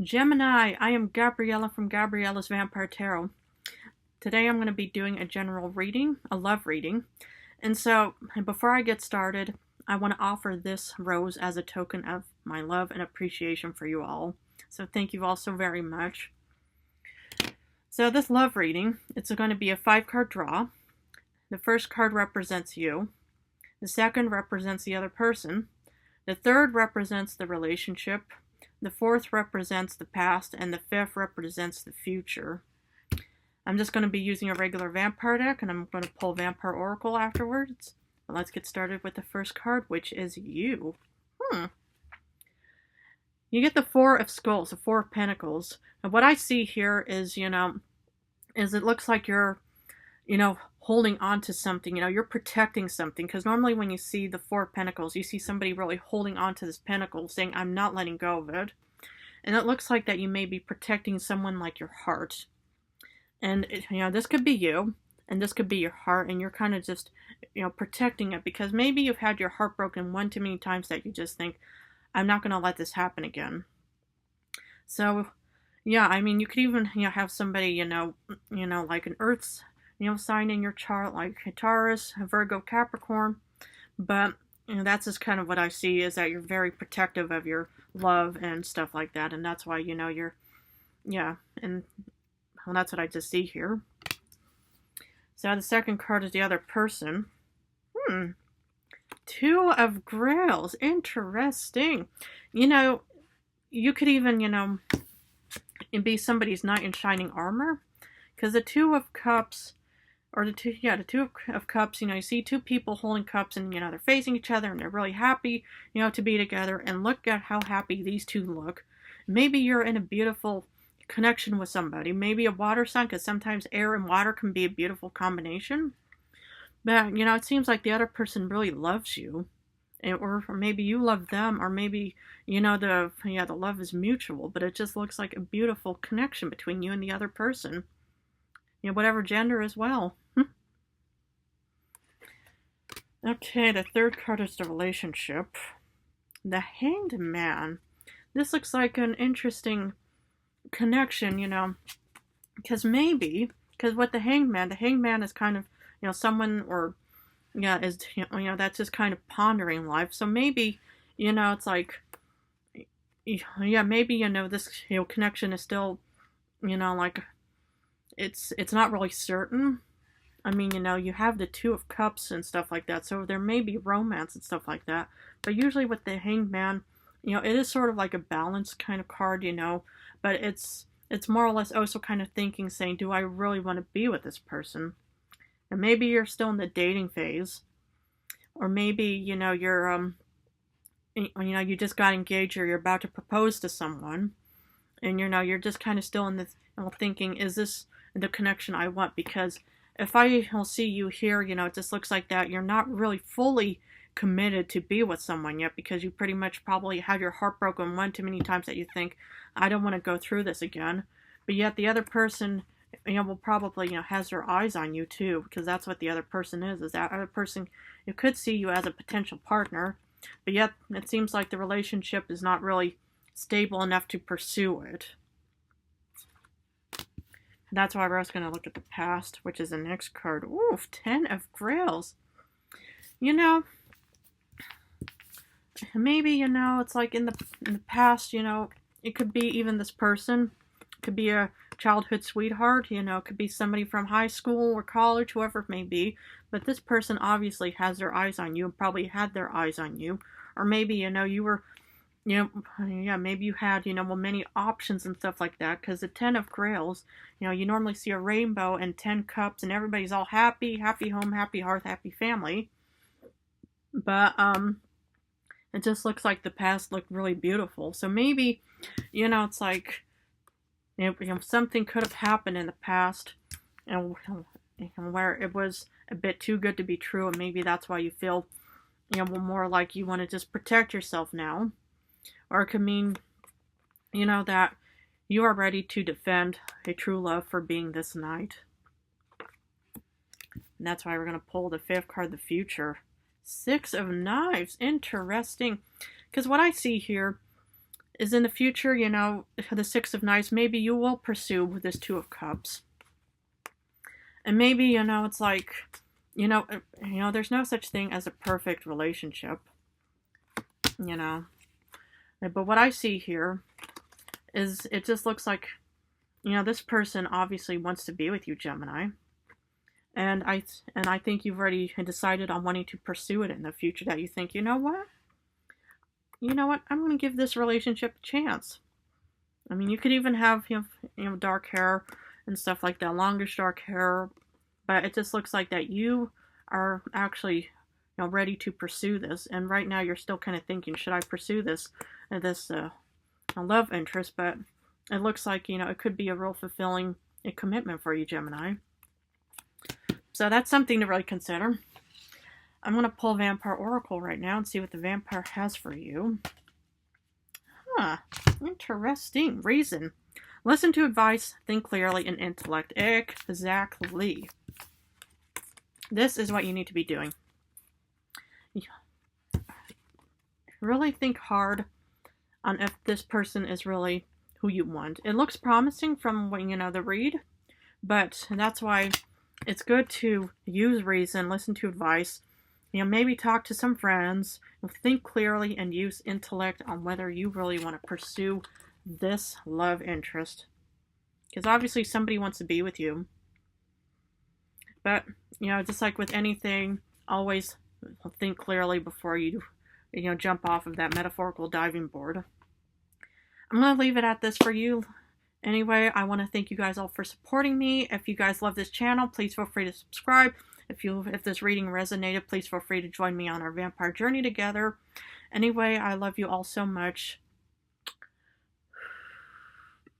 Gemini, I am Gabriella from Gabriella's Vampire Tarot. Today I'm going to be doing a general reading, a love reading. And so, before I get started, I want to offer this rose as a token of my love and appreciation for you all. So thank you all so very much. So this love reading, it's going to be a 5-card draw. The first card represents you. The second represents the other person. The third represents the relationship. The fourth represents the past, and the fifth represents the future. I'm just going to be using a regular vampire deck, and I'm going to pull Vampire Oracle afterwards. But let's get started with the first card, which is you. You get the Four of Skulls, the Four of Pentacles. And what I see here is, is it looks like you're, holding on to something, you're protecting something. Because normally when you see the Four of Pentacles, you see somebody really holding on to this pentacle, saying, I'm not letting go of it. And it looks like that you may be protecting someone like your heart. And, this could be you, and this could be your heart, and you're kind of just, protecting it. Because maybe you've had your heart broken one too many times that you just think, I'm not going to let this happen again. So, yeah, I mean, you could even, have somebody, like an Earth's, sign in your chart, like a Taurus, a Virgo, Capricorn. But, that's just kind of what I see, is that you're very protective of your love and stuff like that. And that's why, you're, and well, that's what I just see here. So the second card is the other person. Two of Grails. Interesting. You could even, be somebody's knight in shining armor. Because the Two of Cups, or the Two of Cups, you see two people holding cups, and, they're facing each other, and they're really happy, to be together. And look at how happy these two look. Maybe you're in a beautiful connection with somebody. Maybe a water sign, because sometimes air and water can be a beautiful combination. But, it seems like the other person really loves you. Or maybe you love them, or maybe, the love is mutual, but it just looks like a beautiful connection between you and the other person. Whatever gender as well. Okay, the third card is the relationship. The Hanged Man. This looks like an interesting connection, because with the Hanged Man is kind of, someone, or, is, that's just kind of pondering life. So maybe, it's like, maybe, this, connection is still, like, it's not really certain. I mean, you have the Two of Cups and stuff like that, so there may be romance and stuff like that. But usually with the Hanged Man, it is sort of like a balanced kind of card, but it's more or less also kind of thinking, saying, do I really want to be with this person? And maybe you're still in the dating phase, or maybe, you're, you just got engaged, or you're about to propose to someone, and, you're just kind of still in this, thinking, is this the connection I want? Because if I see you here, it just looks like that you're not really fully committed to be with someone yet, because you pretty much probably have your heart broken one too many times that you think, I don't want to go through this again. But yet the other person, will probably, has their eyes on you too, because that's what the other person is that other person, could see you as a potential partner, but yet it seems like the relationship is not really stable enough to pursue it. And that's why we're also going to look at the past, which is the next card. Ooh, 10 of Grails. Maybe, it's like in the past, it could be even this person. It could be a childhood sweetheart, it could be somebody from high school or college, whoever it may be. But this person obviously has their eyes on you, and probably had their eyes on you. Or maybe, you were, maybe you had, many options and stuff like that. Because the 10 of Grails, you normally see a rainbow and 10 cups, and everybody's all happy, happy home, happy hearth, happy family. But, it just looks like the past looked really beautiful. So maybe, it's like, something could have happened in the past, and where it was a bit too good to be true, and maybe that's why you feel, more like you want to just protect yourself now. Or it could mean, that you are ready to defend a true love for being this knight. And that's why we're going to pull the fifth card, the future. Six of Knives. Interesting. Because what I see here is in the future, you know, the Six of Knights, maybe you will pursue this Two of Cups. And maybe, you know, it's like, you know, there's no such thing as a perfect relationship, you know. But what I see here is it just looks like, you know, this person obviously wants to be with you, Gemini. And I think you've already decided on wanting to pursue it in the future, that you think, you know what? I'm going to give this relationship a chance. I mean, you could even have, you know, dark hair and stuff like that, longish dark hair. But it just looks like that you are actually, you know, ready to pursue this. And right now you're still kind of thinking, should I pursue this love interest? But it looks like, you know, it could be a real fulfilling commitment for you, Gemini. So that's something to really consider. I'm going to pull Vampire Oracle right now and see what the vampire has for you. Interesting. Reason. Listen to advice, think clearly, and intellect. Exactly. This is what you need to be doing. Really think hard on if this person is really who you want. It looks promising from what, you know, the read, but that's why it's good to use reason, listen to advice, you know, maybe talk to some friends, think clearly, and use intellect on whether you really want to pursue this love interest. Because obviously somebody wants to be with you. But, you know, just like with anything, always think clearly before you know, jump off of that metaphorical diving board. I'm going to leave it at this for you. Anyway, I want to thank you guys all for supporting me. If you guys love this channel, please feel free to subscribe. If this reading resonated, please feel free to join me on our vampire journey together. Anyway, I love you all so much.